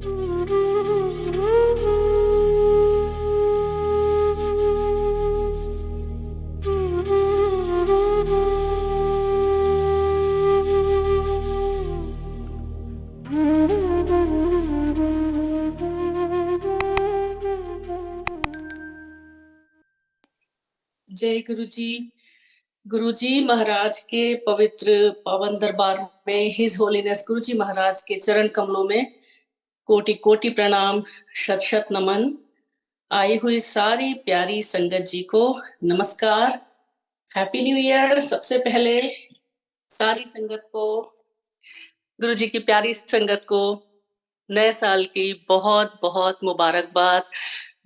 जय गुरु जी। गुरु जी महाराज के पवित्र पावन दरबार में हिज होलीनेस गुरु जी महाराज के चरण कमलों में कोटि कोटि प्रणाम, शत शत नमन। आई हुई सारी प्यारी संगत जी को नमस्कार, हैप्पी न्यू ईयर। सबसे पहले सारी संगत को, गुरु जी की प्यारी संगत को नए साल की बहुत बहुत मुबारकबाद,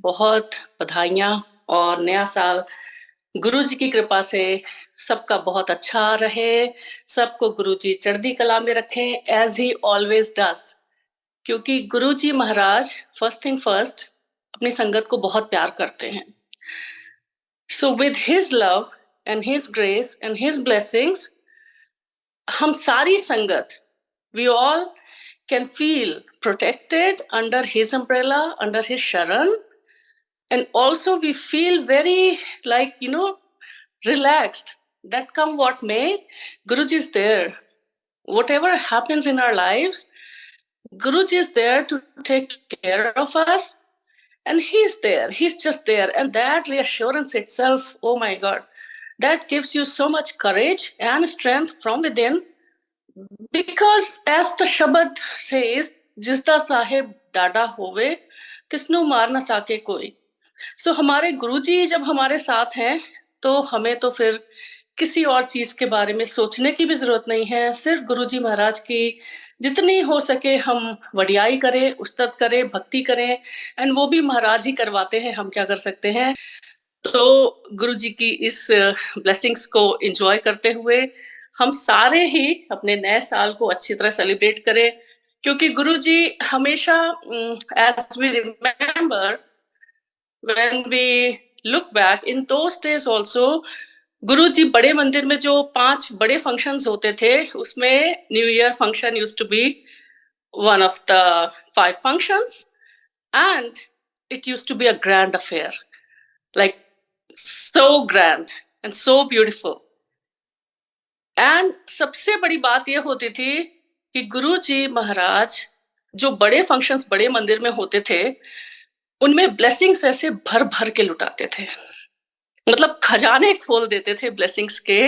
बहुत बधाइयाँ। और नया साल गुरु जी की कृपा से सबका बहुत अच्छा रहे, सबको गुरु जी चढ़ती कला में रखें एज ही ऑलवेज डज। क्योंकि गुरु जी महाराज फर्स्ट थिंग फर्स्ट अपनी संगत को बहुत प्यार करते हैं। So with his love and his grace and his blessings, हम सारी संगत, we all can feel protected under his umbrella, under his sharan. And also we feel very relaxed that come what may, Guruji is there. Whatever happens in our lives, Guruji is there to take care of us. And he's there, he's just there. And that reassurance itself, oh my God, that gives you so much courage and strength from within. Because as the Shabad says, जिसदा साहेब डाडा होवे तिसनु मार न साके कोई। सो हमारे गुरुजी जब हमारे साथ हैं तो हमें तो फिर किसी और चीज के बारे में सोचने की भी जरूरत नहीं है। सिर्फ गुरुजी महाराज की जितनी हो सके हम वडियाई करें, उस्तत करें, भक्ति करें। एंड वो भी महाराज ही करवाते हैं, हम क्या कर सकते हैं। तो गुरुजी की इस ब्लेसिंग्स को एंजॉय करते हुए हम सारे ही अपने नए साल को अच्छी तरह सेलिब्रेट करें। क्योंकि गुरुजी हमेशा, as we remember, when we look back in those days also, Guruji बड़े मंदिर में जो 5 बड़े फंक्शंस होते थे उसमें new year function used to be one of the 5 functions, and it used to be a grand affair, like so grand and so beautiful. And सबसे बड़ी बात ये होती थी कि गुरुजी महाराज जो बड़े फंक्शंस बड़े मंदिर में होते थे उनमें ब्लेसिंग्स ऐसे भर भर के लुटाते थे, मतलब खजाने खोल देते थे ब्लेसिंग्स के।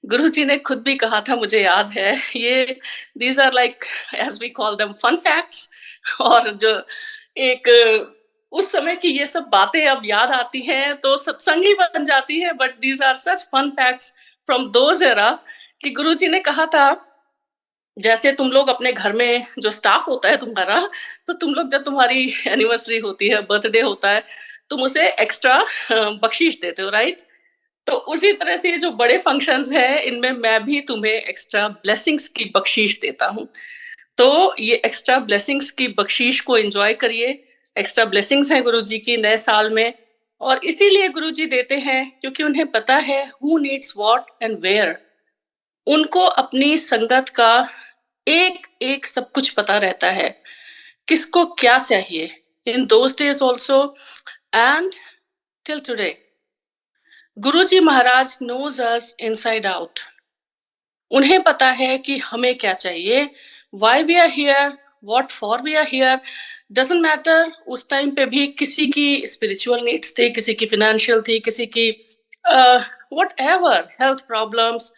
गुरुजी ने खुद भी कहा था, मुझे याद है, ये these are like as we call them fun facts. और जो एक उस समय की ये सब बातें अब याद आती हैं तो सत्संग ही बन जाती है, but these are such fun facts from those era कि गुरुजी ने कहा था, जैसे तुम लोग अपने घर में जो स्टाफ होता है तुम्हारा, तो तुम लोग जब तुम्हारी एनिवर्सरी होती है, बर्थडे होता है, तुम उसे एक्स्ट्रा बख्शीश देते हो, राइट? तो उसी तरह से जो बड़े फंक्शंस हैं इनमें मैं भी तुम्हें एक्स्ट्रा ब्लेसिंग्स की बख्शीश देता हूँ। तो ये एक्स्ट्रा ब्लेसिंग्स की बख्शीश को एंजॉय करिए। एक्स्ट्रा ब्लेसिंग्स हैं गुरुजी की नए साल में, और इसीलिए गुरुजी देते हैं क्योंकि उन्हें पता है who needs what and where. उनको अपनी संगत का एक एक सब कुछ पता रहता है, किसको क्या चाहिए। In those days also and till today, Guruji महाराज नोज अस इनसाइड आउट। उन्हें पता है कि हमें क्या चाहिए, why we are here, what for we are here, doesn't matter. उस टाइम पे भी किसी की स्पिरिचुअल नीड्स थी, किसी की फाइनेंशियल थी, किसी की व्हाटएवर हेल्थ प्रॉब्लम्स,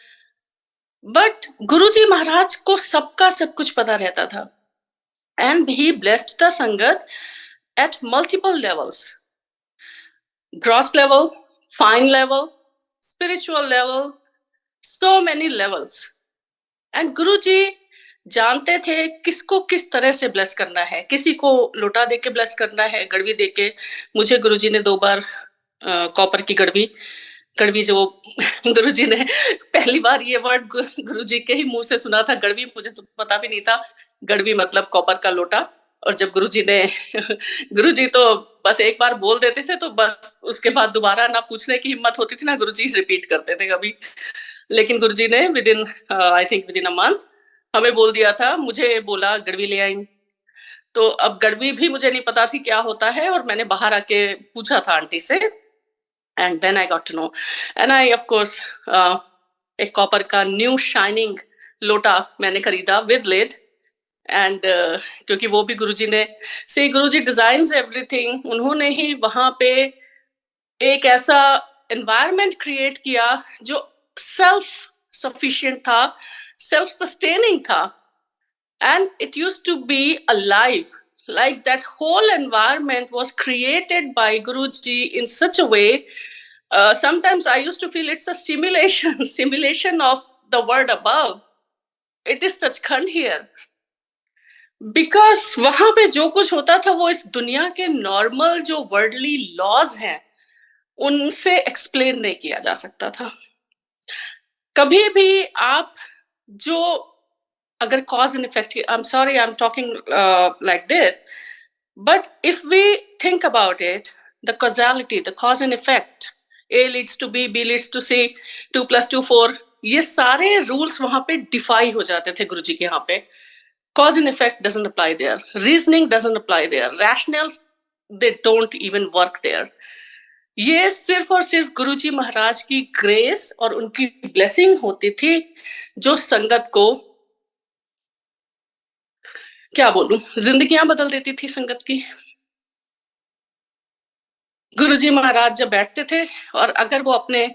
बट गुरुजी महाराज को सबका सब कुछ पता रहता था। एंड ही ब्लेस्ड द संगत at multiple levels, gross level, fine level, spiritual level, so many levels. And गुरुजी जानते थे किसको किस तरह से ब्लेस करना है। किसी को लोटा देके ब्लेस करना है, गड़वी देके। मुझे गुरुजी ने 2 बार कॉपर की गड़वी जो गुरुजी ने पहली बार ये वर्ड गुरुजी के ही मुंह से सुना था, गड़वी, मुझे तो पता भी नहीं था। गड़वी मतलब कॉपर का लोटा। और जब गुरुजी ने गुरुजी तो बस एक बार बोल देते थे तो बस उसके बाद दोबारा ना पूछने की हिम्मत होती थी, ना गुरुजी रिपीट करते थे कभी। लेकिन गुरुजी ने विदिन अ मंथ हमें बोल दिया था, मुझे बोला गड़वी ले आई। तो अब गड़बी भी मुझे नहीं पता थी क्या होता है, और मैंने बाहर आके पूछा था आंटी से, and then I got to know. And I of course एक कॉपर का न्यू शाइनिंग लोटा मैंने खरीदा विद लिड, एंड क्योंकि वो भी गुरुजी ने से गुरुजी डिजाइन्स एवरीथिंग, उन्होंने ही वहां पे एक ऐसा एनवायरनमेंट क्रिएट किया जो सेल्फ सफिशिएंट था, सेल्फ सस्टेनिंग था, and it used to be alive. Like that whole environment was created by Guruji in such a way. Sometimes I used to feel it's a simulation, simulation of the world above. It is Sachkhand here. Because वहां पे जो कुछ होता था वो इस दुनिया के नॉर्मल जो वर्ल्डली लॉज हैं उनसे एक्सप्लेन नहीं किया जा सकता था। कभी भी आप जो अगर cause and effect, I'm sorry I'm talking like this, but if we think about it, the causality, the cause and effect, A leads to B, B leads to C, 2 + 2 4, ये सारे रूल्स वहां पे डिफाई हो जाते थे गुरुजी के यहाँ पे। Cause and effect doesn't apply there, reasoning doesn't apply there, rationals they don't even work there. ये सिर्फ और सिर्फ गुरुजी महाराज की ग्रेस और उनकी ब्लेसिंग होती थी जो संगत को, क्या बोलूं, जिंदगियां बदल देती थी संगत की। गुरुजी महाराज जब बैठते थे और अगर वो अपने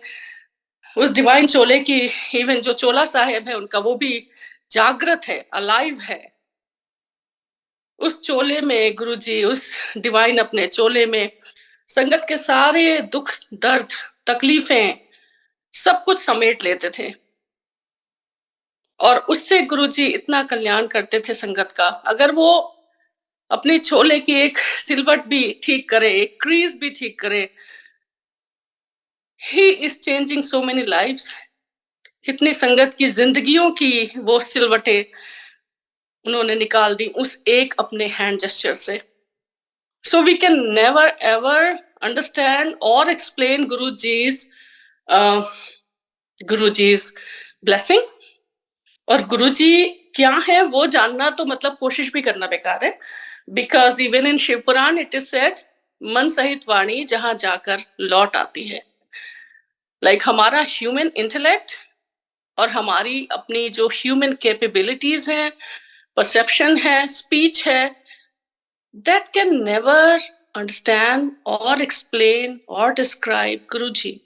उस डिवाइन चोले की, इवन जो चोला साहेब है उनका, वो भी जागृत है, अलाइव है, उस चोले में गुरुजी, उस डिवाइन अपने चोले में संगत के सारे दुख दर्द तकलीफें सब कुछ समेट लेते थे, और उससे गुरुजी इतना कल्याण करते थे संगत का। अगर वो अपनी छोले की एक सिलवट भी ठीक करे, एक क्रीज भी ठीक करे, he is changing so many lives. कितनी संगत की जिंदगियों की वो सिलवटें उन्होंने निकाल दी उस एक अपने हैंड जेस्चर से। So we can never ever understand और एक्सप्लेन गुरुजी's ब्लेसिंग, और गुरुजी क्या है वो जानना तो मतलब कोशिश भी करना बेकार है। Because even in Shiv Puran it is said, मन सहित वाणी जहां जाकर लौट आती है। लाइक हमारा ह्यूमन इंटेलेक्ट और हमारी अपनी जो ह्यूमन कैपेबिलिटीज हैं, परसेप्शन है, स्पीच है, दैट कैन नेवर अंडरस्टैंड और एक्सप्लेन और describe Guruji.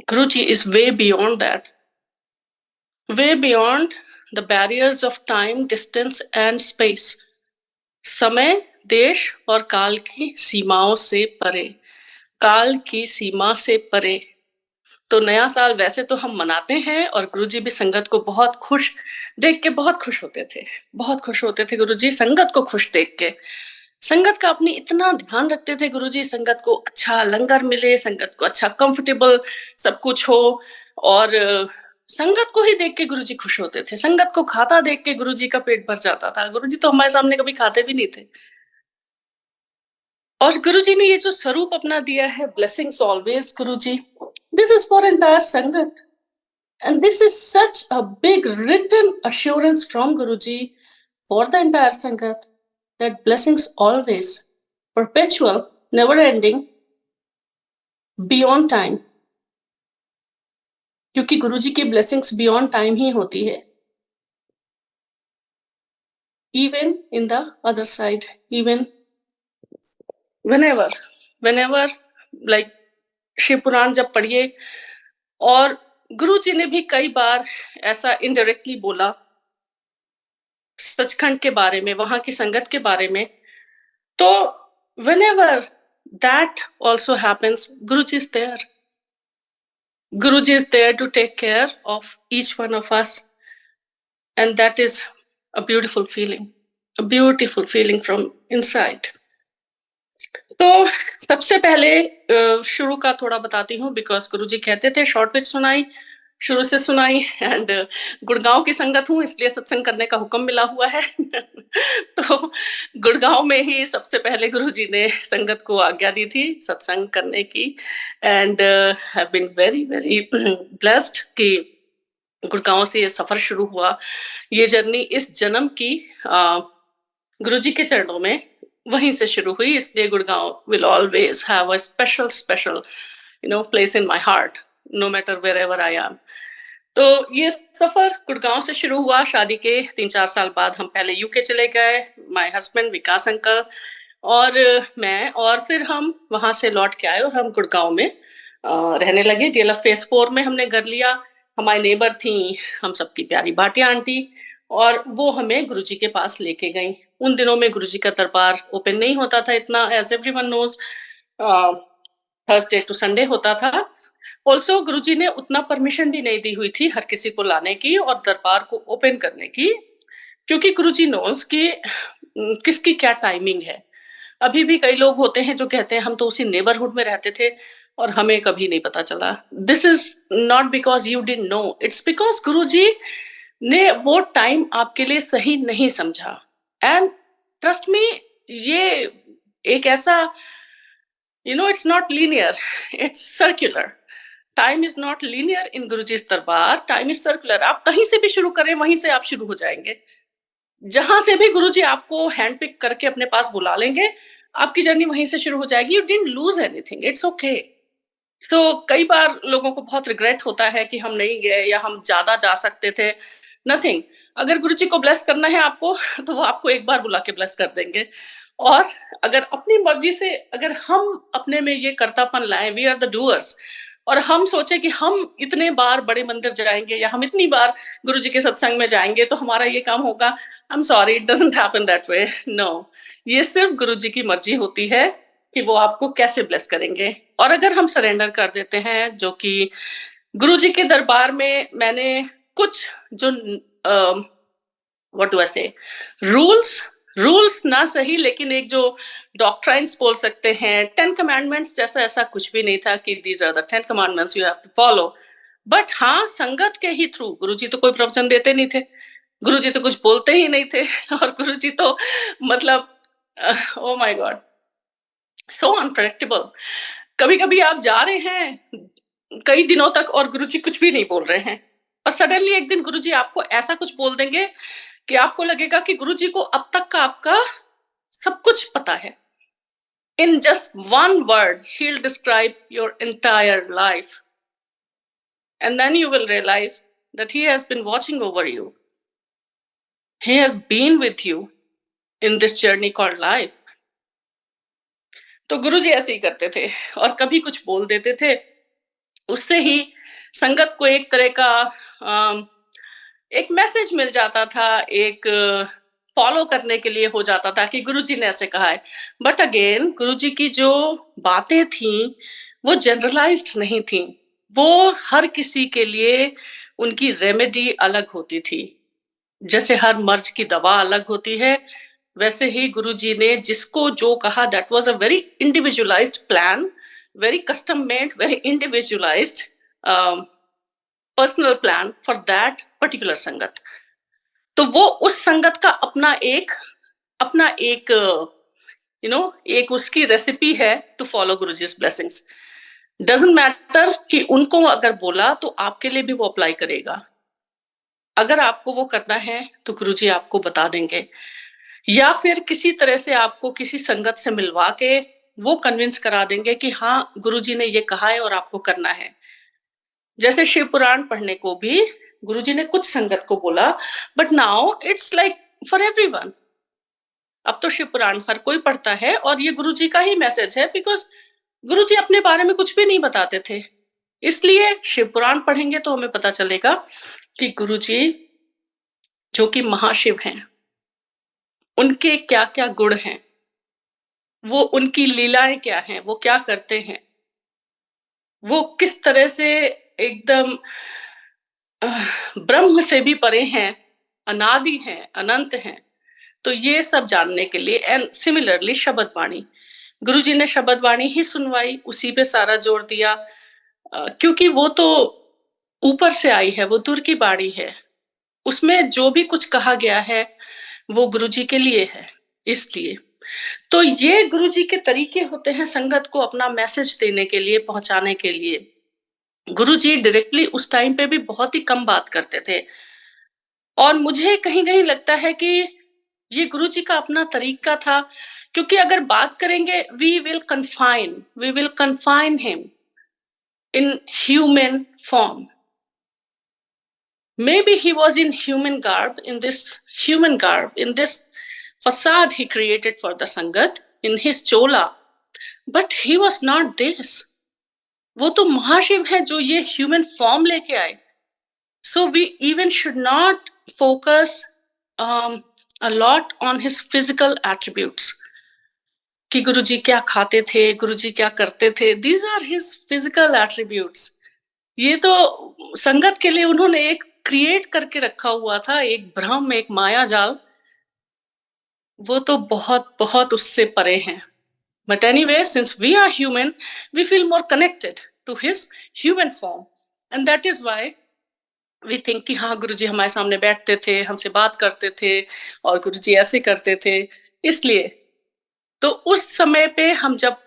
Guruji is way beyond that, way beyond the barriers of time, distance and space. समय, देश और काल की सीमाओं से परे, काल की सीमा से परे। तो नया साल वैसे तो हम मनाते हैं, और गुरुजी भी संगत को बहुत खुश देख के बहुत खुश होते थे, बहुत खुश होते थे गुरुजी संगत को खुश देख के। संगत का अपनी इतना ध्यान रखते थे गुरुजी, संगत को अच्छा लंगर मिले, संगत को अच्छा कंफर्टेबल सब कुछ हो, और संगत को ही देख के गुरुजी खुश होते थे। संगत को खाता देख के गुरुजी का पेट भर जाता था। गुरुजी तो हमारे सामने कभी खाते भी नहीं थे। और गुरुजी ने ये जो स्वरूप अपना दिया है, blessings always Guruji, this is for entire sangat, and this is such a big written assurance from Guruji for the entire sangat, that blessings always, perpetual, never ending, beyond time. क्योंकि गुरुजी की ब्लेसिंग्स बियॉन्ड टाइम ही होती है। Even in the other side, even whenever like Shiv पुराण जब पढ़िए, और गुरुजी ने भी कई बार ऐसा इनडायरेक्टली बोला सचखंड के बारे में, वहां की संगत के बारे में। तो whenever that also happens, Guruji is there. Guruji is there to take care of each one of us, and that is a beautiful feeling from inside. तो सबसे पहले शुरू का थोड़ा बताती हूँ, बिकॉज गुरुजी कहते थे शॉर्ट विच सुनाई, शुरू से सुनाई, एंड गुड़गांव की संगत हूँ इसलिए सत्संग करने का हुक्म मिला हुआ है। तो गुड़गांव में ही सबसे पहले गुरुजी ने संगत को आज्ञा दी थी सत्संग करने की, and have been very very blessed कि गुड़गांव से ये सफर शुरू हुआ। ये जर्नी इस जन्म की गुरुजी के चरणों में वहीं से शुरू हुई, इसलिए Gurgaon will always have a special special place in my heart, no matter where ever I am. तो ये सफर गुड़गांव से शुरू हुआ। शादी के 3-4 साल बाद हम पहले यूके चले गए, माय हस्बैंड विकास अंकल और मैं, और फिर हम वहां से लौट के आए और हम गुड़गांव में रहने लगे। डीएलएफ फेज 4 में हमने घर लिया। हमारी नेबर थी हम सबकी प्यारी भाटिया आंटी, और वो हमें गुरुजी के पास लेके गई। उन दिनों में गुरुजी का दरबार ओपन नहीं होता था इतना, as everyone knows, Thursday to Sunday होता था। ऑल्सो गुरुजी ने उतना परमिशन भी नहीं दी हुई थी हर किसी को लाने की और दरबार को ओपन करने की, क्योंकि गुरुजी नोज कि किसकी क्या टाइमिंग है। अभी भी कई लोग होते हैं जो कहते हैं हम तो उसी नेबरहुड में रहते थे और हमें कभी नहीं पता चला। This is not because you didn't know, it's because Guruji ने वो टाइम आपके लिए सही नहीं समझा। एंड ट्रस्ट मी, ये एक ऐसा it's not linear, it's circular. Time is not linear इन गुरुजी's दरबार, टाइम इज सर्कुलर। आप कहीं से भी शुरू करें वहीं से आप शुरू हो जाएंगे। जहां से भी गुरुजी आपको हैंड पिक करके अपने पास बुला लेंगे, आपकी जर्नी वहीं से शुरू हो जाएगी। You didn't lose anything, it's okay. So कई बार लोगों को बहुत रिग्रेट होता है कि हम नहीं गए या हम ज्यादा जा सकते थे। नथिंग, अगर गुरुजी को ब्लेस करना है आपको तो वो आपको एक बार बुला के ब्लेस कर देंगे। और अगर अपनी मर्जी से अगर हम अपने में ये कर्तापन लाएं, वी आर द डूअर्स, और हम सोचे कि हम इतने बार बड़े मंदिर जाएंगे या हम इतनी बार गुरुजी के सत्संग में जाएंगे तो हमारा ये काम होगा, I am sorry, it doesn't happen that way. No, ये सिर्फ गुरुजी की मर्जी होती है कि वो आपको कैसे ब्लेस करेंगे। और अगर हम सरेंडर कर देते हैं, जो कि गुरुजी के दरबार में मैंने कुछ जो व्हाट डू आई से, रूल्स रूल्स ना सही, लेकिन एक जो डॉक्ट्राइन्स बोल सकते हैं, 10 कमांडमेंट्स जैसा ऐसा कुछ भी नहीं था कि these are the 10 commandments you have to follow. But हाँ, संगत के ही थ्रू, गुरुजी तो कोई प्रवचन देते नहीं थे, गुरुजी तो कुछ बोलते ही नहीं थे और गुरुजी तो मतलब oh my God, so unpredictable. कभी कभी आप जा रहे हैं कई दिनों तक और गुरुजी कुछ भी नहीं बोल रहे हैं, और सडनली एक दिन गुरुजी आपको ऐसा कुछ बोल देंगे कि आपको लगेगा कि गुरुजी को अब तक का आपका सब कुछ पता है। In just one word, he'll describe your entire life. And then you will realize that he has been watching over you. He has been with you in this journey called life. तो गुरुजी ऐसे ही करते थे और कभी कुछ बोल देते थे, उससे ही संगत को एक तरह का एक मैसेज मिल जाता था, एक फॉलो करने के लिए हो जाता था कि गुरुजी ने ऐसे कहा है। बट अगेन गुरुजी की जो बातें थी वो जनरलाइज्ड नहीं थी, वो हर किसी के लिए उनकी रेमेडी अलग होती थी। जैसे हर मर्ज की दवा अलग होती है, वैसे ही गुरुजी ने जिसको जो कहा, that was a very individualised plan, very custom made, very individualised personal plan for that particular संगत। तो वो उस संगत का अपना एक एक उसकी रेसिपी है to follow Guruji's blessings. Doesn't matter कि उनको अगर बोला तो आपके लिए भी वो अप्लाई करेगा। अगर आपको वो करना है तो गुरुजी आपको बता देंगे, या फिर किसी तरह से आपको किसी संगत से मिलवा के वो कन्विंस करा देंगे कि हाँ गुरुजी ने ये कहा है और आपको करना है। जैसे शिव पुराण पढ़ने को भी गुरुजी ने कुछ संगत को बोला, but now it's like for everyone. अब तो शिव पुराण हर कोई पढ़ता है और ये गुरुजी का ही मैसेज है, बिकॉज गुरुजी अपने बारे में कुछ भी नहीं बताते थे। इसलिए शिव पुराण पढ़ेंगे तो हमें पता चलेगा कि गुरुजी जो कि महाशिव हैं, उनके क्या क्या गुण हैं, वो उनकी लीलाएं क्या हैं, वो क्या करते हैं, वो किस तरह से एकदम ब्रह्म से भी परे हैं, अनादि हैं, अनंत हैं। तो ये सब जानने के लिए, एंड सिमिलरली शब्द वाणी, गुरुजी ने शब्द वाणी ही सुनवाई, उसी पे सारा जोर दिया, क्योंकि वो तो ऊपर से आई है, वो दूर की बाणी है, उसमें जो भी कुछ कहा गया है वो गुरुजी के लिए है। इसलिए तो ये गुरुजी के तरीके होते हैं संगत को अपना मैसेज देने के लिए, पहुंचाने के लिए। गुरुजी डायरेक्टली उस टाइम पे भी बहुत ही कम बात करते थे, और मुझे कहीं कहीं लगता है कि ये गुरुजी का अपना तरीका था, क्योंकि अगर बात करेंगे we will confine him in human form. Maybe he was in human garb, in this facade he created for the Sangat, in his chola. But he was not this. वो तो महाशिव है जो ये ह्यूमन फॉर्म लेके आए. So we even should not focus a lot on his physical attributes. कि गुरुजी क्या खाते थे, गुरुजी क्या करते थे. These are his physical attributes. ये तो संगत के लिए उन्होंने एक क्रिएट करके रखा हुआ था, एक भ्रम, एक माया जाल. वो तो बहुत बहुत उससे परे हैं. But anyway, since we are human, we feel more connected to his human form. And that is why we think कि हाँ गुरुजी हमारे सामने बैठते थे, हमसे बात करते थे और गुरुजी ऐसे करते थे. इसलिए तो उस समय पे हम जब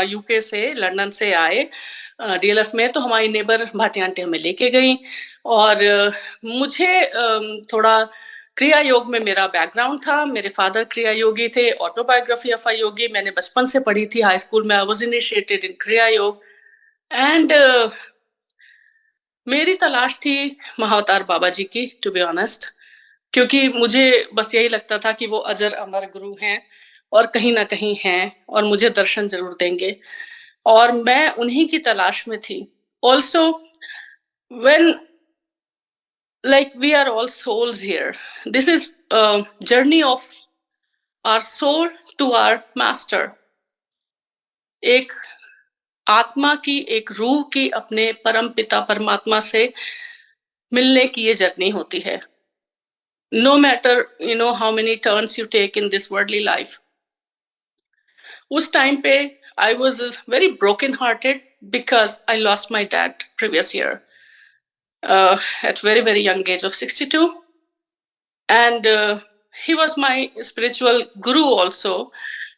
यूके से, लंदन से आए डीएलएफ में, तो हमारी नेबर भाटी आंटी हमें लेके गई. और मुझे थोड़ा क्रिया योग में मेरा बैकग्राउंड था. मेरे फादर क्रिया योगी थे. ऑटोबायोग्राफी ऑफ अ योगी मैंने बचपन से पढ़ी थी. हाई स्कूल में आई वाज इनिशिएटेड इन क्रिया योग. एंड मेरी तलाश थी महाअवतार बाबा जी की, टू बी ऑनेस्ट, क्योंकि मुझे बस यही लगता था कि वो अजर अमर गुरु हैं और कहीं ना कहीं हैं और मुझे दर्शन जरूर देंगे. और मैं उन्हीं की तलाश में थी. Also when like we are all souls here, this is a journey of our soul to our master. एक आत्मा की, एक रूह की अपने परम पिता परमात्मा से मिलने की ये जर्नी होती है. No matter how many turns you take in this worldly life. उस टाइम पे I was very broken hearted because I lost my dad previous year at very young age of 62. And he was my spiritual guru also.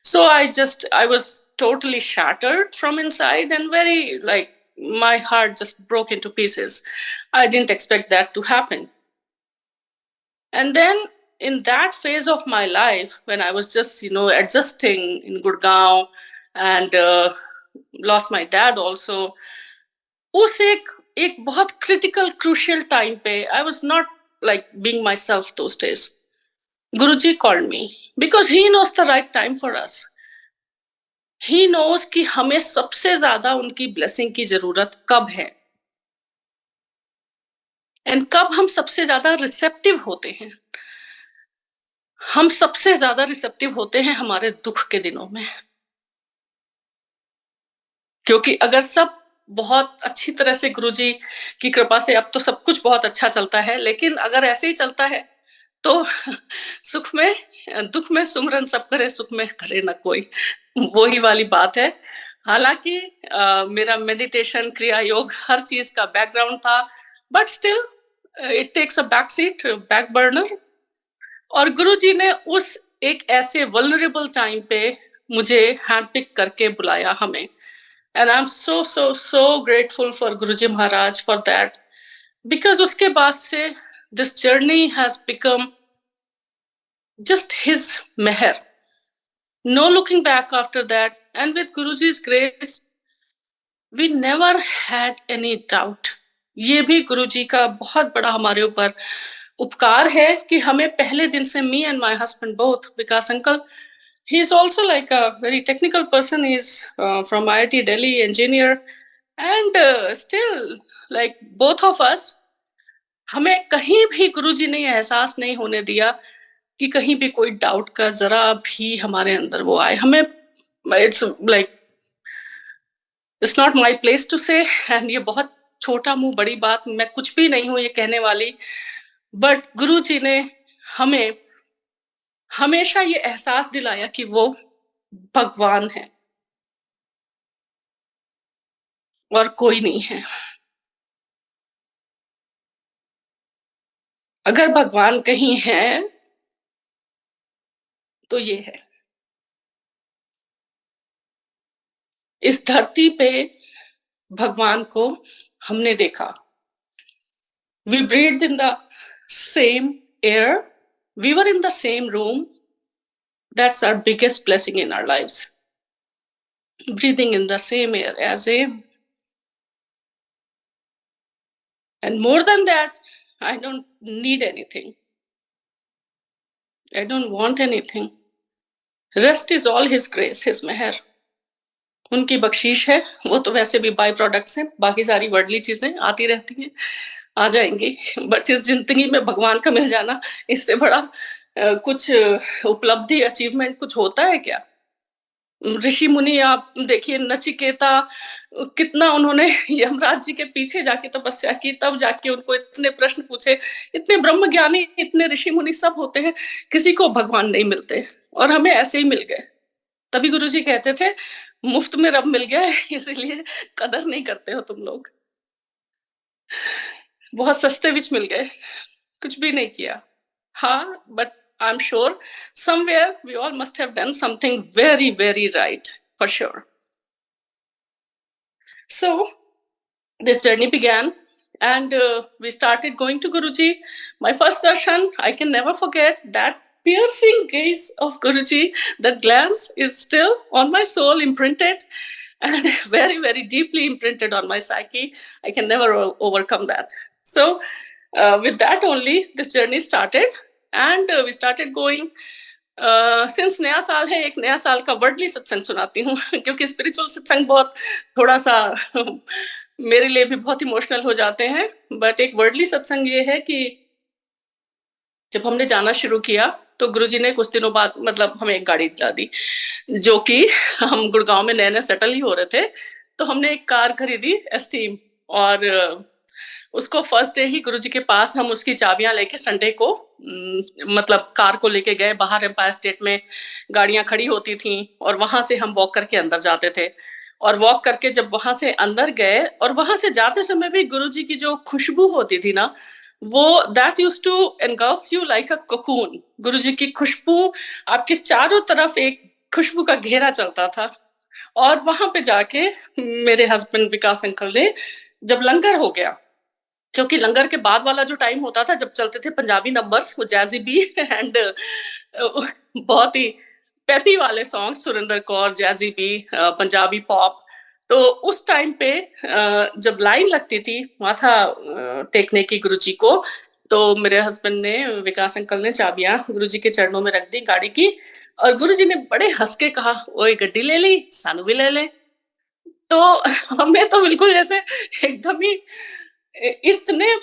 So I was totally shattered from inside and very, like, my heart just broke into pieces. I didn't expect that to happen. And then in that phase of my life, when I was just adjusting in Gurgaon and lost my dad also, उस एक बहुत critical crucial time पे I was not like being myself those days. Guruji called me because he knows the right time for us. He knows कि हमें सबसे ज्यादा उनकी blessing की जरूरत कब है and कब हम सबसे ज्यादा receptive होते हैं. हम सबसे ज्यादा रिसेप्टिव होते हैं हमारे दुख के दिनों में, क्योंकि अगर सब बहुत अच्छी तरह से गुरुजी की कृपा से अब तो सब कुछ बहुत अच्छा चलता है, लेकिन अगर ऐसे ही चलता है तो सुख में दुख में सुमरन सब करे, सुख में करे ना कोई, वो ही वाली बात है. हालांकि मेरा मेडिटेशन, क्रिया योग, हर चीज का बैकग्राउंड था, but still it takes a back seat, back burner. और गुरुजी ने उस एक ऐसे वल्नरेबल टाइम पे मुझे हैंड पिक करके बुलाया हमें. And I am so grateful for Guruji Maharaj for that, because उसके बाद से this journey has become just his meher. No looking back after that. And with Guruji's grace, we never had any doubt. ये भी गुरुजी का बहुत बड़ा हमारे ऊपर उपकार है कि हमें पहले दिन से, me and my husband both, Vikas uncle, he is also like a very technical person. He is from IIT Delhi, engineer, and still like both of us, हमें कहीं भी गुरुजी ने एहसास नहीं होने दिया कि कहीं भी कोई डाउट का जरा भी हमारे अंदर वो आए. हमें it's like it's not my place to say, and ये बहुत छोटा मुंह बड़ी बात, मैं कुछ भी नहीं हूं ये कहने वाली, बट गुरुजी ने हमें हमेशा ये एहसास दिलाया कि वो भगवान है और कोई नहीं है. अगर भगवान कहीं है तो ये है. इस धरती पे भगवान को हमने देखा. We breathed in the same air. We were in the same room. That's our biggest blessing in our lives. Breathing in the same air as him. And more than that, I don't need anything. I don't want anything. Rest is all his grace, his meher. उनकी बख्शीश है, वो तो वैसे भी by products हैं, बाकी सारी worldly चीजें आती रहती हैं, आ जाएंगी, बट इस जिंदगी में भगवान का मिल जाना, इससे बड़ा कुछ उपलब्धि, अचीवमेंट कुछ होता है क्या? ऋषि मुनि आप देखिए, नचिकेता कितना उन्होंने यमराज जी के पीछे जाके तपस्या की, तब जाके उनको इतने प्रश्न पूछे, इतने ब्रह्म ज्ञानी, इतने ऋषि मुनि सब होते हैं, किसी को भगवान नहीं मिलते, और हमें ऐसे ही मिल गए। तभी गुरुजी कहते थे, मुफ्त में रब मिल गया, इसीलिए कदर नहीं करते हो तुम लोग। बहुत सस्ते विच मिल गए, कुछ भी नहीं किया। हाँ, but I'm sure somewhere we all must have done something very, very right, for sure. So this journey began, and we started going to Guruji. My first darshan, I can never forget that piercing gaze of Guruji. That glance is still on my soul, imprinted, and very, very deeply imprinted on my psyche. I can never overcome that. So with that only, this journey started, and we started going. Since नया साल है, एक नया साल का worldly सत्संग सुनाती हूँ, क्योंकि स्पिरिचुअल सत्संग बहुत थोड़ा सा मेरे लिए भी बहुत इमोशनल हो जाते हैं, बट एक वर्डली सत्संग ये है कि जब हमने जाना शुरू किया तो गुरुजी ने कुछ दिनों बाद मतलब हमें एक गाड़ी दिला दी, जो कि हम गुड़गांव में नए नए सेटल ही हो रहे थे, तो हमने एक कार खरीदी एस्टीम, और उसको फर्स्ट डे ही गुरुजी के पास हम उसकी चाबियां लेके संडे को मतलब कार को लेके गए। बाहर एम्पायर स्टेट में गाड़ियां खड़ी होती थी, और वहां से हम वॉक करके अंदर जाते थे, और वॉक करके जब वहां से अंदर गए, और वहां से जाते समय भी गुरुजी की जो खुशबू होती थी ना, वो that use to engulf you like a cocoon. Guruji की खुशबू, आपके चारों तरफ एक खुशबू का घेरा चलता था। और वहां पे जाके मेरे हस्बैंड विकास अंकल ने, जब लंगर हो गया, क्योंकि लंगर के बाद वाला जो टाइम होता था, जब चलते थे पंजाबी नंबर्स, वो जैजी बी एंड बहुत ही पेपी वाले सॉन्ग, सुरेंद्र कौर, जैजी बी, पंजाबी पॉप। तो उस टाइम पे जब लाइन लगती थी माथा टेकने की गुरुजी को, तो मेरे हस्बैंड ने, विकास अंकल ने चाबियां गुरुजी के चरणों में रख दी गाड़ी की, और गुरुजी ने बड़े हंस के कहा, ओए गड्डी ले ली, सानू भी ले ले। तो हमें तो बिल्कुल जैसे एकदम ही इतने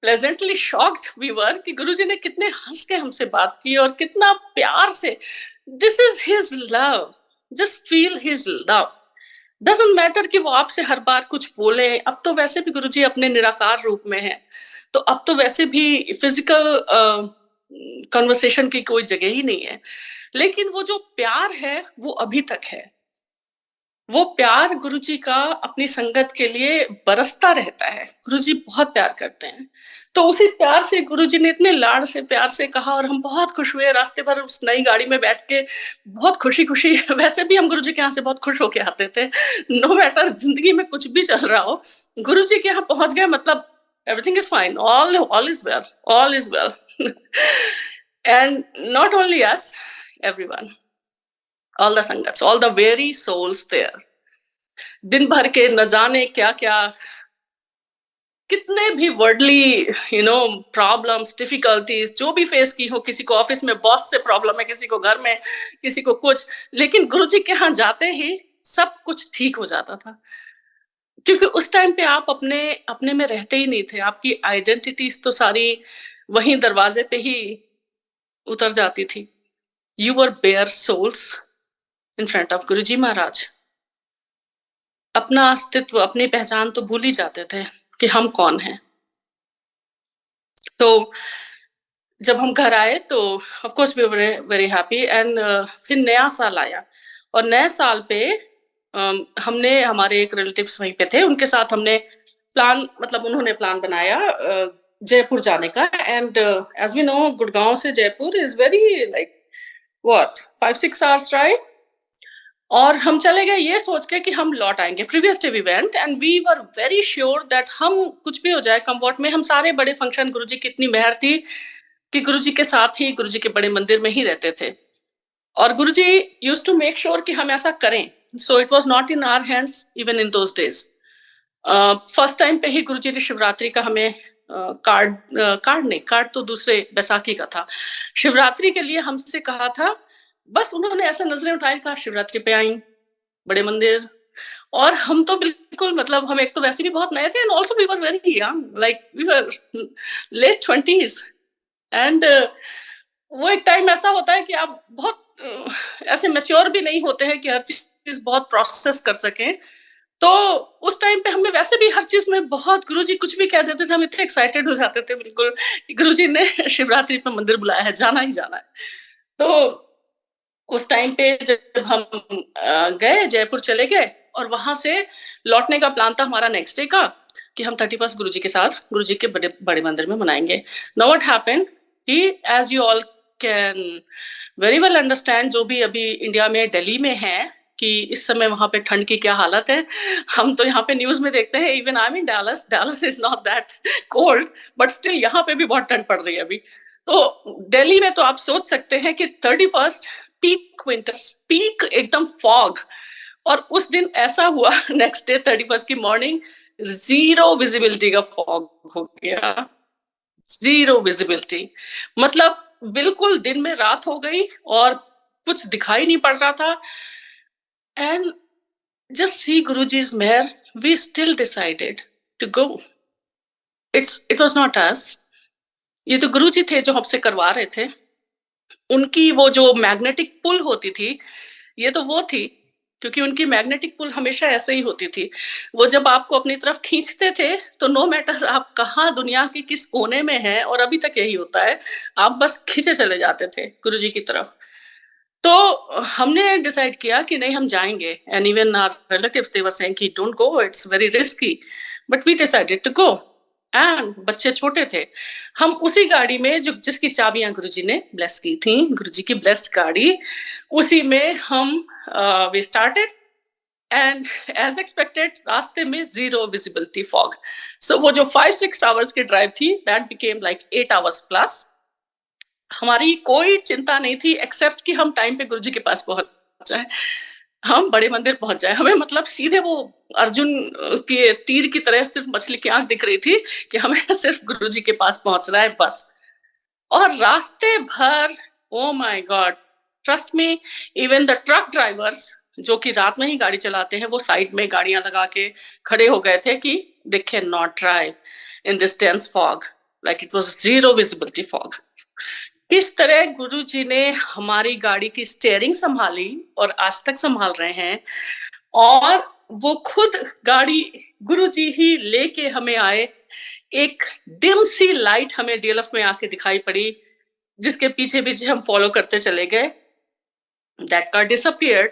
प्लेजेंटली शॉक्ड वी वर कि गुरुजी ने कितने हंस के हमसे बात की, और कितना प्यार से। This is his love, just feel his love. Doesn't matter कि वो आपसे हर बार कुछ बोले। अब तो वैसे भी गुरुजी अपने निराकार रूप में है, तो अब तो वैसे भी फिजिकल कन्वर्सेशन की कोई जगह ही नहीं है, लेकिन वो जो प्यार है वो अभी तक है। वो प्यार गुरुजी का अपनी संगत के लिए बरसता रहता है। गुरुजी बहुत प्यार करते हैं, तो उसी प्यार से गुरुजी ने इतने लाड से प्यार से कहा, और हम बहुत खुश हुए रास्ते भर उस नई गाड़ी में बैठ के, बहुत खुशी खुशी। वैसे भी हम गुरुजी के यहाँ से बहुत खुश होके आते थे, नो मैटर जिंदगी में कुछ भी चल रहा हो, गुरुजी के यहाँ पहुंच गए मतलब everything is fine, all is well, all is well. And not only us, everyone, all the sangats, all the very souls there, दिन भर के न जाने क्या क्या, कितने भी वर्डली प्रॉब्लम्स, डिफिकल्टीज जो भी फेस की हो, किसी को ऑफिस में बॉस से प्रॉब्लम है, किसी को घर में, किसी को कुछ, लेकिन गुरुजी के यहाँ जाते ही सब कुछ ठीक हो जाता था। क्योंकि उस टाइम पे आप अपने अपने में रहते ही नहीं थे, आपकी आइडेंटिटीज तो सारी वहीं दरवाजे पे ही उतर जाती थी। You were bare souls in front of Guruji Maharaj. अपना अस्तित्व, अपनी पहचान तो भूल ही जाते थे कि हम कौन हैं। तो जब हम घर आए तो of course we were very happy, and फिर नया साल आया, और नए साल पे हमने, हमारे एक रिलेटिव्स वहीं पे थे, उनके साथ हमने प्लान, मतलब उन्होंने प्लान बनाया जयपुर जाने का। And as we know, Gurgaon से Jaipur is very like what 5-6 hours drive, और हम चले गए ये सोच के कि हम लौट आएंगे। Previous day we went and we were very sure that हम कुछ भी हो जाए कंफर्ट में, हम सारे बड़े फंक्शन, गुरुजी की इतनी मेहर थी कि गुरुजी के साथ ही, गुरुजी के बड़े मंदिर में ही रहते थे। और Guruji used to make sure कि हम ऐसा करें. So it was not in our hands even in those days. First time पे ही गुरुजी ने शिवरात्रि का हमें कार्ड तो दूसरे बैसाखी का था, शिवरात्रि के लिए हमसे कहा था. बस उन्होंने ऐसा नजरें उठाई, कहा शिवरात्रि पे आई बड़े मंदिर. और हम तो बिल्कुल, मतलब हम एक तो वैसे भी बहुत नए थे, and also we were very young, like we were late 20s. एंड वो एक टाइम ऐसा होता है कि आप बहुत ऐसे मैच्योर भी नहीं होते हैं कि हर चीज बहुत प्रोसेस कर सकें. तो उस टाइम पे हमें वैसे भी हर चीज में बहुत, गुरुजी कुछ भी कह देते थे, हम इतने एक्साइटेड हो जाते थे बिल्कुल, गुरुजी ने शिवरात्रि पे मंदिर बुलाया है, जाना ही जाना है. तो उस टाइम पे जब हम गए, जयपुर चले गए, और वहां से लौटने का प्लान था हमारा नेक्स्ट डे का, कि हम 31st गुरुजी के साथ गुरुजी के बड़े बड़े मंदिर में मनाएंगे. नाउ व्हाट हैपेंड, कि as you all can very well understand, जो भी अभी इंडिया में दिल्ली में है, कि इस समय वहां पे ठंड की क्या हालत है. हम तो यहाँ पे न्यूज में देखते हैं, even I mean Dallas is not that cold, but still यहाँ पे भी बहुत ठंड पड़ रही है अभी. तो दिल्ली में तो आप सोच सकते हैं कि 31st पीक विंटर, पीक एकदम फॉग. और उस दिन ऐसा हुआ, नेक्स्ट डे 31st की मॉर्निंग, जीरो विजिबिलिटी का फॉग हो गया. जीरो विजिबिलिटी, मतलब बिल्कुल दिन में रात हो गई और कुछ दिखाई नहीं पड़ रहा था. एंड जस्ट सी गुरुजी's मेहर, we still decided to go. It was not us. ये तो गुरुजी थे जो हमसे करवा रहे थे. उनकी वो जो मैग्नेटिक पुल होती थी, ये तो वो थी, क्योंकि उनकी मैग्नेटिक पुल हमेशा ऐसे ही होती थी. वो जब आपको अपनी तरफ खींचते थे, तो नो मैटर आप कहाँ दुनिया के किस कोने में हैं, और अभी तक यही होता है, आप बस खींचे चले जाते थे गुरुजी की तरफ. तो हमने डिसाइड किया कि नहीं, हम जाएंगे. And even our relatives they were saying कि don't go, it's very risky. But we decided to go. And बच्चे छोटे थे. हम उसी गाड़ी में, जो जिसकी चाबियां गुरुजी ने ब्लेस की थी, गुरुजी की ब्लेस्ड गाड़ी, उसी में हम we started. And as expected, रास्ते में जीरो विजिबिलिटी फॉग. सो वो जो 5-6 आवर्स की ड्राइव थी, that became like 8 hours plus. हमारी कोई चिंता नहीं थी, एक्सेप्ट कि हम टाइम पे गुरुजी के पास पहुंच जाए, हम बड़े मंदिर पहुंच जाए. हमें मतलब सीधे वो अर्जुन के तीर की तरह सिर्फ मछली की आंख दिख रही थी, कि हमें सिर्फ गुरुजी के पास पहुंचना है बस. और रास्ते भर, oh my God, trust me, even the truck drivers, जो कि रात में ही गाड़ी चलाते हैं, वो साइड में गाड़ियां लगा के खड़े हो गए थे कि they can not drive in this dense fog, like it was zero visibility fog. किस तरह गुरुजी ने हमारी गाड़ी की स्टीयरिंग संभाली, और आज तक संभाल रहे हैं. और वो खुद गाड़ी गुरुजी ही लेके हमें आए. एक डिम सी लाइट हमें डीएलएफ में आके दिखाई पड़ी, जिसके पीछे पीछे हम फॉलो करते चले गए. That car disappeared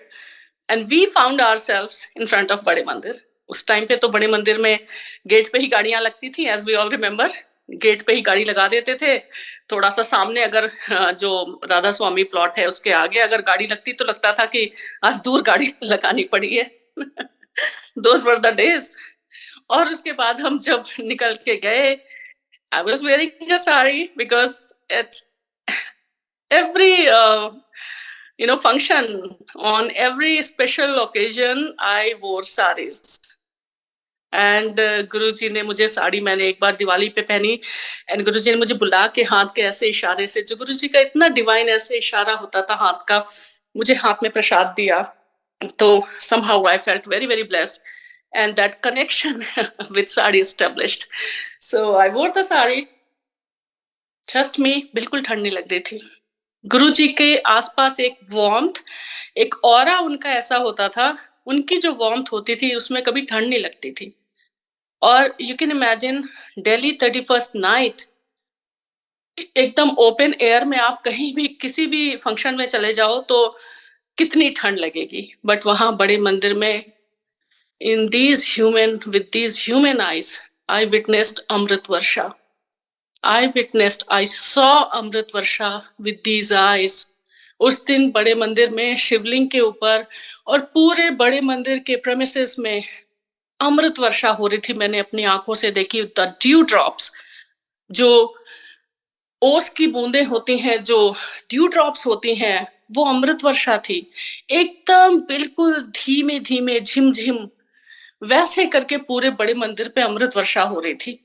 and we found ourselves in front of बड़े मंदिर. उस टाइम पे तो बड़े मंदिर में गेट पे ही गाड़ियां लगती थी, as we all remember. Gate पे ही गाड़ी लगा देते थे. थोड़ा सा सामने अगर जो राधा स्वामी प्लॉट है उसके आगे अगर गाड़ी लगती, तो लगता था कि आज दूर गाड़ी लगानी पड़ी है. Those were the days. और उसके बाद हम जब निकल के गए, I was wearing a sari, because at every function, on every special occasion, I wore saris. And Guruji ने मुझे साड़ी, मैंने एक बार दिवाली पे पहनी, एंड गुरुजी ने मुझे बुला के हाथ के ऐसे इशारे से, जो गुरुजी का इतना डिवाइन ऐसे इशारा होता था हाथ का, मुझे हाथ में प्रसाद दिया. तो somehow I felt very very blessed, and that connection with sari established. So I wore the sari. Trust me, बिल्कुल ठंड नहीं लग रही थी. गुरुजी के आसपास एक वार्मथ, एक ऑरा उनका ऐसा होता था, उनकी जो वार्मथ होती थी उसमें कभी ठंड नहीं लगती थी. और you can imagine, Delhi 31st night, एकदम ओपन एयर में आप कहीं भी किसी भी फंक्शन में चले जाओ तो कितनी ठंड लगेगी. बट वहां बड़े मंदिर में, in these human, with these human eyes, I witnessed अमृत वर्षा. I saw अमृत वर्षा with these eyes. उस दिन बड़े मंदिर में शिवलिंग के ऊपर और पूरे बड़े मंदिर के प्रेमिसेस में अमृत वर्षा हो रही थी. मैंने अपनी आंखों से देखी. द ड्यू ड्रॉप्स, जो ओस की बूंदें होती हैं, जो ड्यू ड्रॉप्स होती हैं, वो अमृत वर्षा थी, एकदम बिल्कुल धीमे धीमे झिमझिम वैसे करके पूरे बड़े मंदिर पे अमृत वर्षा हो रही थी।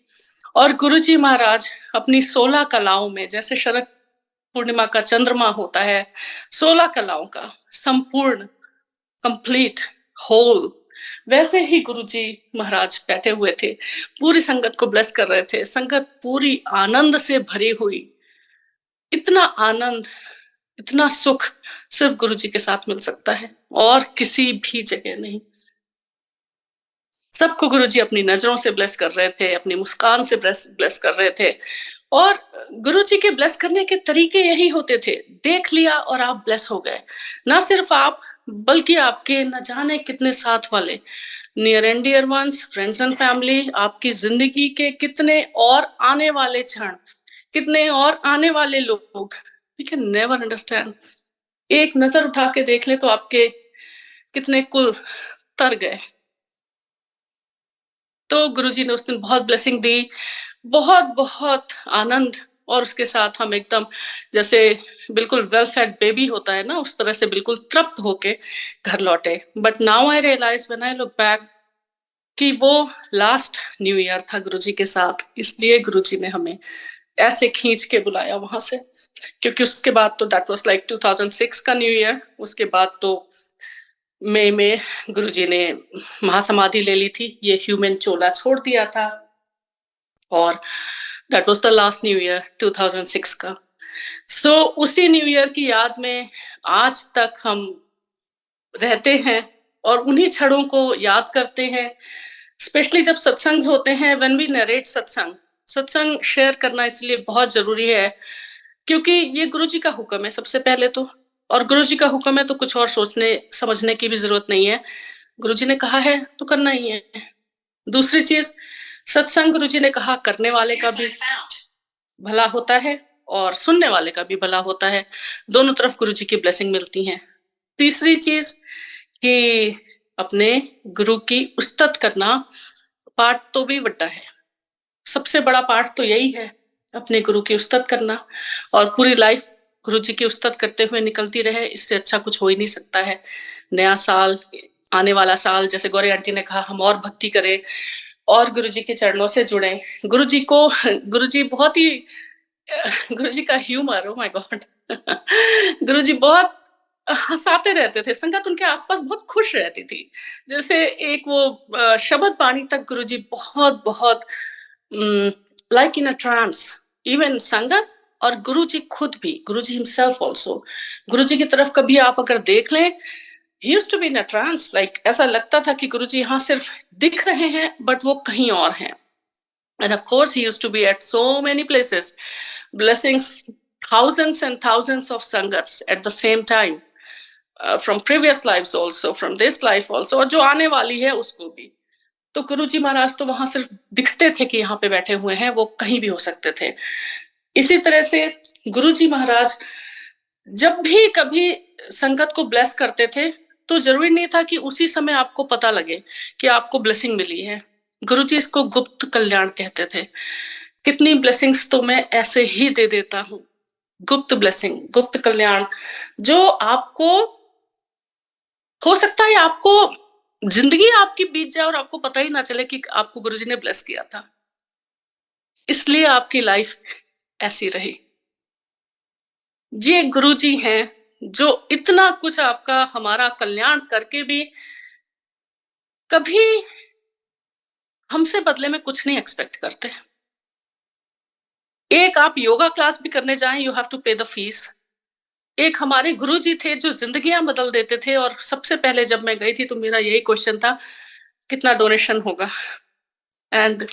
और गुरुजी महाराज अपनी 16 कलाओं में, जैसे शरद पूर्णिमा का चंद्रमा होता है, 16 कलाओं का संपूर्ण, कंप्लीट, होल, वैसे ही गुरुजी महाराज बैठे हुए थे, पूरी संगत को ब्लेस कर रहे थे। संगत पूरी आनंद से भरी हुई। इतना आनंद, इतना सुख सिर्फ गुरुजी के साथ मिल सकता है और किसी भी जगह नहीं। सबको गुरुजी अपनी नजरों से ब्लेस कर रहे थे, अपनी मुस्कान से ब्लेस कर रहे थे। और गुरुजी के ब्लेस करने के तरीके यही होते थे, देख लिया और आप ब्लेस हो गए। ना सिर्फ आप, बल्कि आपके न जाने कितने साथ वाले, near and dear ones, friends and family, आपकी जिंदगी के कितने और आने वाले क्षण, कितने और आने वाले लोग, वी कैन नेवर अंडरस्टैंड। एक नजर उठा के देख ले तो आपके कितने कुल तर गए। तो गुरुजी ने उस दिन बहुत ब्लेसिंग दी, बहुत बहुत आनंद, और उसके साथ हम एकदम जैसे बिल्कुल वेल फेड बेबी होता है ना, उस तरह से बिल्कुल तृप्त होके घर लौटे। But now I realise when I look back कि वो लास्ट न्यू ईयर था गुरुजी के साथ, इसलिए गुरुजी ने हमें ऐसे खींच के बुलाया वहां से। क्योंकि उसके बाद तो दैट वाज लाइक 2006 का न्यू ईयर। उसके बाद तो मई में गुरुजी ने महासमाधि ले ली थी, ये ह्यूमन चोला छोड़ दिया था, और that was the last new year 2006 का। सो उसी न्यू ईयर की याद में आज तक हम रहते हैं और उन्हीं क्षणों को याद करते हैं। स्पेशली जब सत्संग होते हैं, व्हेन वी नरेट सत्संग, सत्संग शेयर करना इसलिए बहुत जरूरी है क्योंकि ये गुरुजी का हुक्म है सबसे पहले तो, और गुरुजी का हुक्म है तो कुछ और सोचने समझने की भी जरूरत नहीं है। गुरुजी ने कहा है तो करना ही है। दूसरी चीज, सत्संग गुरुजी ने कहा करने वाले का भी भला होता है और सुनने वाले का भी भला होता है, दोनों तरफ गुरुजी की ब्लेसिंग मिलती है। तीसरी चीज कि अपने गुरु की उस्तत करना पाठ तो भी बड़ा है, सबसे बड़ा पाठ तो यही है, अपने गुरु की उस्तत करना, और पूरी लाइफ गुरु जी की उस्तत करते हुए निकलती रहे, इससे अच्छा कुछ हो ही नहीं सकता है। नया साल, आने वाला साल, जैसे गौरी आंटी ने कहा, हम और भक्ति करें और गुरु जी के चरणों से जुड़े। गुरु जी को, गुरु जी बहुत ही, गुरु जी का ह्यूमर, ओ माय गॉड, गुरु जी बहुत हंसाते रहते थे, संगत उनके आसपास बहुत खुश रहती थी। जैसे एक वो शब्द बाणी तक गुरु जी बहुत बहुत like in a trance, even संगत और गुरु जी खुद भी, गुरु जी हिमसेल्फ ऑल्सो, गुरु जी की तरफ कभी आप अगर देख लें, he used to be in a trance, like ऐसा लगता था कि गुरुजी यहाँ सिर्फ दिख रहे हैं बट वो कहीं और हैं। And of course he used to be at so many places, blessing thousands and thousands of sangats at the same time, from previous lives also, from this life also, और जो आने वाली है उसको भी। तो गुरुजी महाराज तो वहां सिर्फ दिखते थे कि यहाँ पे बैठे हुए हैं, वो कहीं भी हो सकते थे। इसी तरह से गुरुजी महाराज जब भी कभी संगत को ब्लेस करते थे तो जरूरी नहीं था कि उसी समय आपको पता लगे कि आपको ब्लेसिंग मिली है। गुरुजी इसको गुप्त कल्याण कहते थे। कितनी ब्लेसिंग्स तो मैं ऐसे ही दे देता हूँ, गुप्त ब्लेसिंग, गुप्त कल्याण, जो आपको हो सकता है आपको जिंदगी आपकी बीत जाए और आपको पता ही ना चले कि आपको गुरुजी ने ब्लेस किया था, इसलिए आपकी लाइफ ऐसी रही। ये गुरुजी हैं जो इतना कुछ आपका, हमारा कल्याण करके भी कभी हमसे बदले में कुछ नहीं एक्सपेक्ट करते। एक आप योगा क्लास भी करने जाएं, यू हैव टू पे द फीस। एक हमारे गुरुजी थे जो जिंदगियां बदल देते थे, और सबसे पहले जब मैं गई थी तो मेरा यही क्वेश्चन था, कितना डोनेशन होगा? एंड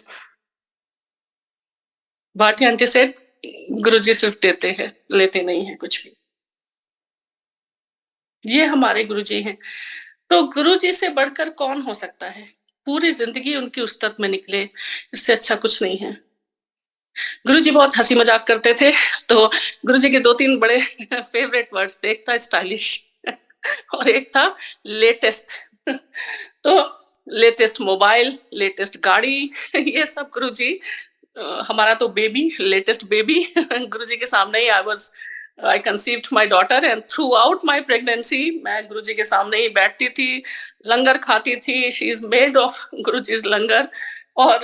भारती आंटी सेड, गुरुजी सिर्फ देते हैं, लेते नहीं है कुछ भी। ये हमारे गुरुजी हैं। तो गुरुजी से बढ़कर कौन हो सकता है? पूरी जिंदगी उनकी उस्तत में निकले, इससे अच्छा कुछ नहीं है। गुरुजी बहुत हंसी मजाक करते थे, तो गुरुजी के 2-3 बड़े फेवरेट वर्ड्स थे, एक था स्टाइलिश और एक था लेटेस्ट। तो लेटेस्ट मोबाइल, लेटेस्ट गाड़ी, ये सब गुरुजी, हमारा तो बेबी, लेटेस्ट बेबी, गुरुजी के सामने ही I was I conceived my daughter and throughout my pregnancy मैं गुरुजी के सामने ही बैठती थी, लंगर खाती थी. She is made of Guruji's लंगर. और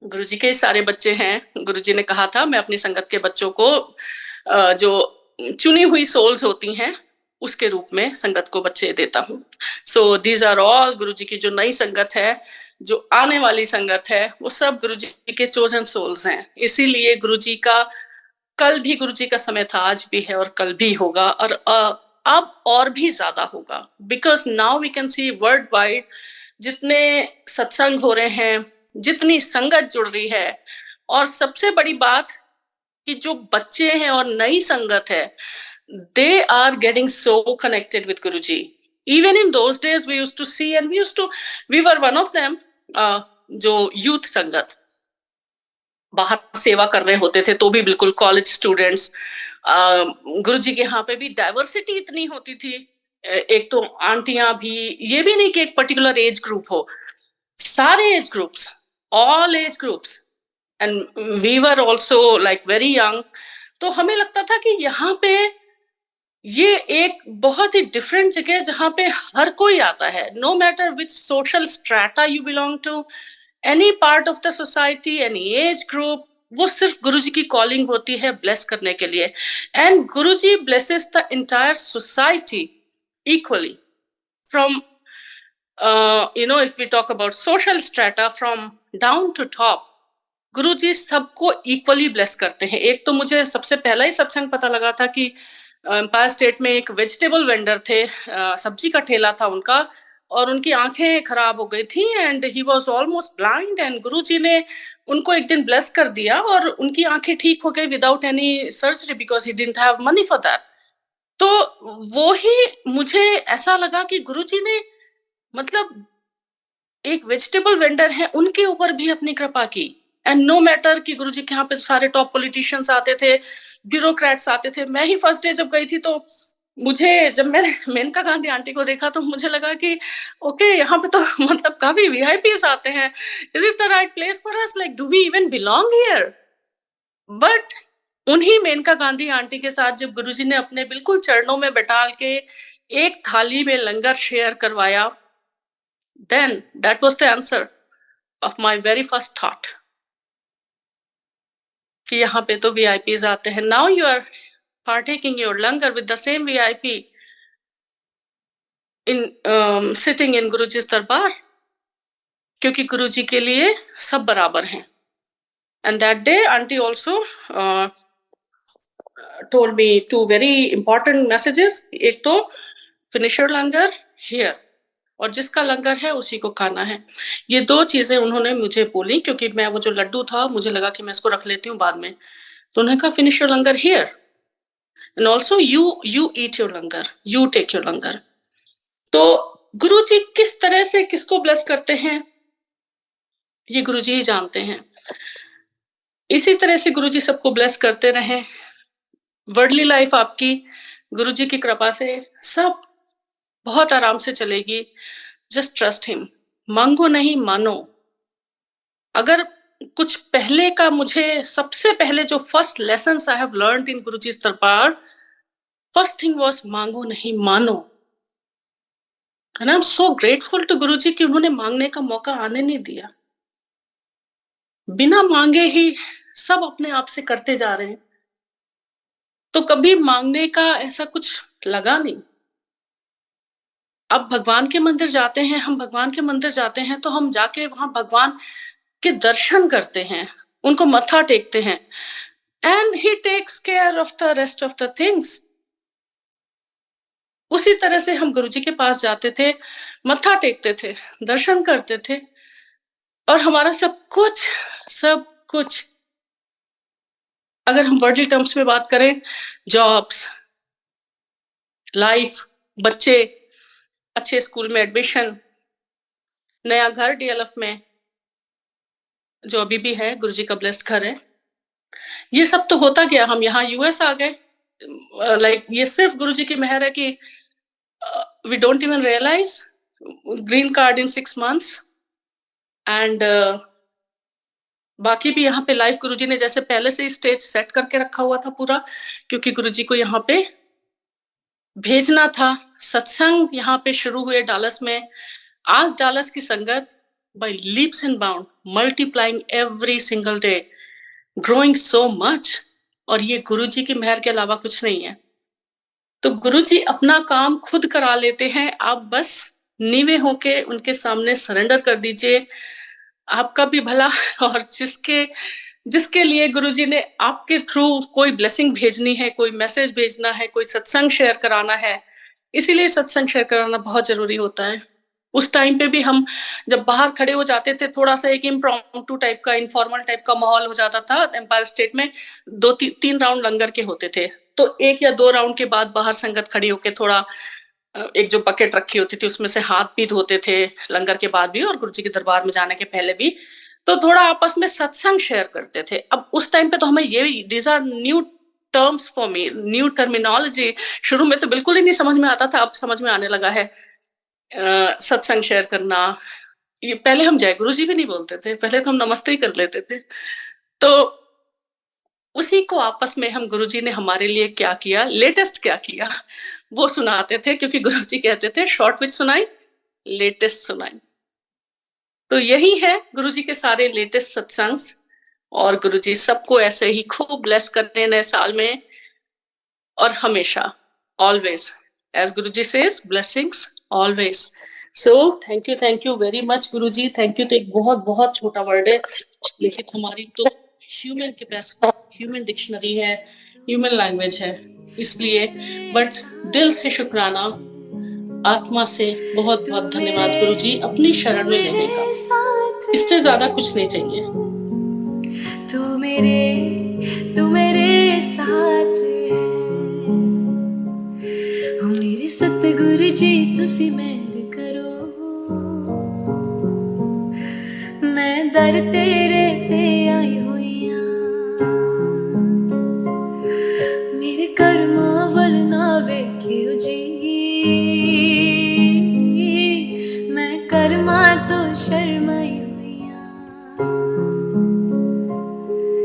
गुरुजी के सारे बच्चे हैं. गुरुजी ने कहा था मैं अपनी संगत के बच्चों को जो चुनी हुई सोल्स होती हैं उसके रूप में संगत को बच्चे देता हूँ. सो दीज आर ऑल गुरुजी की जो नई संगत है, जो आने वाली संगत है, वो सब गुरुजी के चोजन सोल्स हैं. इसीलिए गुरुजी का कल भी गुरुजी का समय था, आज भी है और कल भी होगा, और अब और भी ज्यादा होगा. Because now we can see world wide जितने सत्संग हो रहे हैं, जितनी संगत जुड़ रही है, और सबसे बड़ी बात कि जो बच्चे हैं और नई संगत है, they are getting so connected with Guruji. Even in those days we used to see and we were one of them, जो यूथ संगत बाहर सेवा कर रहे होते थे तो भी बिल्कुल कॉलेज स्टूडेंट्स. गुरुजी के यहाँ पे भी डाइवर्सिटी इतनी होती थी. एक तो आंटियां भी, ये भी नहीं कि एक पर्टिकुलर एज ग्रुप हो, सारे age groups, all age groups, and we were also like very young. तो हमें लगता था कि यहाँ पे ये एक बहुत ही डिफरेंट जगह है जहाँ पे हर कोई आता है, no matter which social strata you belong to, any part of the society, any age group. वो सिर्फ गुरुजी की कॉलिंग होती है ब्लेस करने के लिए. And Guruji blesses the entire society equally, from if we talk about social strata from down to top, गुरुजी सबको equally bless करते हैं. एक तो मुझे सबसे पहला ही सत्संग पता लगा था कि एम्पायर स्टेट में एक वेजिटेबल वेंडर थे, सब्जी का ठेला था उनका, और उनकी आंखें खराब हो गई थी and he was almost blind. And Guruji ने उनको एक दिन ब्लेस कर दिया और उनकी आंखें ठीक हो गई without any surgery, because he didn't have money for that. तो वो ही मुझे ऐसा लगा कि गुरुजी ने मतलब एक वेजिटेबल वेंडर है उनके ऊपर भी अपनी कृपा की. एंड नो मैटर कि गुरुजी के यहाँ पे सारे टॉप पॉलिटिशियंस आते थे, ब्यूरोक्रेट्स आते थे. मैं ही फर्स्ट डे जब गई थी तो मुझे, जब मैंने मेनका गांधी आंटी को देखा तो मुझे लगा कि ओके यहाँ पे तो मतलब काफी वीआईपीस आते हैं. Is it the right place for us, like do we even belong here? But उन्हीं मेनका गांधी आंटी के साथ जब गुरुजी ने अपने बिल्कुल चरणों में बैठाल के एक थाली में लंगर शेयर करवाया, then that was the answer of my very first thought कि यहाँ पे तो VIPs आते हैं. Now you are partaking your langar with the same VIP in sitting in Guruji's दरबार, क्योंकि गुरुजी के लिए सब बराबर हैं. And that day auntie also told me two very important messages. एक तो finish your langar here, और जिसका लंगर है उसी को खाना है. ये दो चीजें उन्होंने मुझे बोली, क्योंकि मैं वो जो लड्डू था मुझे लगा कि मैं इसको रख लेती हूँ बाद में. तो उन्होंने कहा finish your langar here and also you eat your langar, you take your langar. तो गुरुजी किस तरह से किसको ब्लेस करते हैं ये गुरुजी ही जानते हैं. इसी तरह से गुरुजी सबको ब्लेस करते रहे. वर्ल्डली लाइफ आपकी गुरुजी की कृपा से सब बहुत आराम से चलेगी. जस्ट ट्रस्ट हिम, मांगो नहीं मानो. अगर कुछ पहले का, मुझे सबसे पहले जो first lesson I have learned in गुरुजी's दरबार, फर्स्ट थिंग वाज मांगो नहीं मानो. And I am so grateful to Guruji कि उन्होंने मांगने का मौका आने नहीं दिया. बिना मांगे ही सब अपने आप से करते जा रहे हैं, तो कभी मांगने का ऐसा कुछ लगा नहीं. अब भगवान के मंदिर जाते हैं, हम भगवान के मंदिर जाते हैं तो हम जाके वहां भगवान के दर्शन करते हैं, उनको मत्था टेकते हैं, and he takes care of the rest of the things. उसी तरह से हम गुरुजी के पास जाते थे, मत्था टेकते थे, दर्शन करते थे, और हमारा सब कुछ अगर हम वर्ल्डली टर्म्स में बात करें, जॉब्स, लाइफ, बच्चे, अच्छे स्कूल में एडमिशन, नया घर डीएलएफ में जो अभी भी है, गुरुजी का ब्लेस्ड घर है. ये सब तो होता गया, हम यहाँ यूएस आ गए. लाइक ये सिर्फ गुरुजी की मेहर है कि we don't even realise. Green card in 6 months, and बाकी भी यहाँ पे लाइव गुरुजी ने जैसे पहले से ही स्टेज सेट करके रखा हुआ था पूरा, क्योंकि गुरुजी को यहाँ पे भेजना था। सत्संग यहाँ पे शुरू हुए डालस में। आज डालस की संगत by leaps and bound, multiplying every single day, growing so much, और ये गुरुजी की मेहर के अलावा कुछ नहीं है। तो गुरुजी अपना काम खुद करा लेते हैं, आप बस नीवे होके उनके सामने सरेंडर कर दीजिए, आपका भी भला। और जिसके लिए गुरुजी ने आपके थ्रू कोई ब्लेसिंग भेजनी है, कोई मैसेज भेजना है, कोई सत्संग शेयर कराना है, इसीलिए सत्संग शेयर कराना बहुत जरूरी होता है। उस टाइम पे भी हम जब बाहर खड़े हो जाते थे, थोड़ा सा एक इम्प्रॉम्प्टू टाइप का, इनफॉर्मल टाइप का माहौल हो जाता था। एम्पायर स्टेट में 2-3 राउंड लंगर के होते थे, तो 1 या 2 राउंड के बाद बाहर संगत खड़ी होके थोड़ा एक जो बकेट रखी होती थी उसमें से हाथ भी धोते थे, लंगर के बाद भी और गुरुजी के दरबार में जाने के पहले भी। तो थोड़ा आपस में सत्संग शेयर करते थे। अब उस टाइम पे तो हमें ये these are new terms for me, new terminology. शुरू में तो बिल्कुल ही नहीं समझ में आता था, अब समझ में आने लगा है। सत्संग शेयर करना, ये पहले हम जय गुरु जी भी नहीं बोलते थे, पहले तो हम नमस्ते ही कर लेते थे। तो उसी को आपस में हम, गुरुजी ने हमारे लिए क्या किया, लेटेस्ट क्या किया, वो सुनाते थे, क्योंकि गुरुजी कहते थे शॉर्ट विच सुनाई, लेटेस्ट सुनाई। तो यही है गुरुजी के सारे लेटेस्ट सत्संग। और गुरुजी सबको ऐसे ही खूब ब्लेस करने नए साल में, और हमेशा, always, as Guruji says, blessings always. So thank you very much Guruji. Thank you तो एक बहुत बहुत छोटा वर्ड है, लेकिन हमारी तो ह्यूमन कैपेसिटी, ह्यूमन डिक्शनरी है, ह्यूमन लैंग्वेज है, इसलिए बट दिल से शुक्राना, आत्मा से बहुत बहुत धन्यवाद गुरुजी अपनी शरण में लेने का। इससे ज्यादा कुछ नहीं चाहिए। तू मेरे साथ है, ओ मेरे सतगुरु जी तुसी मेहर करो, मैं दर तेरे ते आई हुई हां, मेरे कर्मां वल ना वेखियो जी, मैं कर्मां तो शर्मा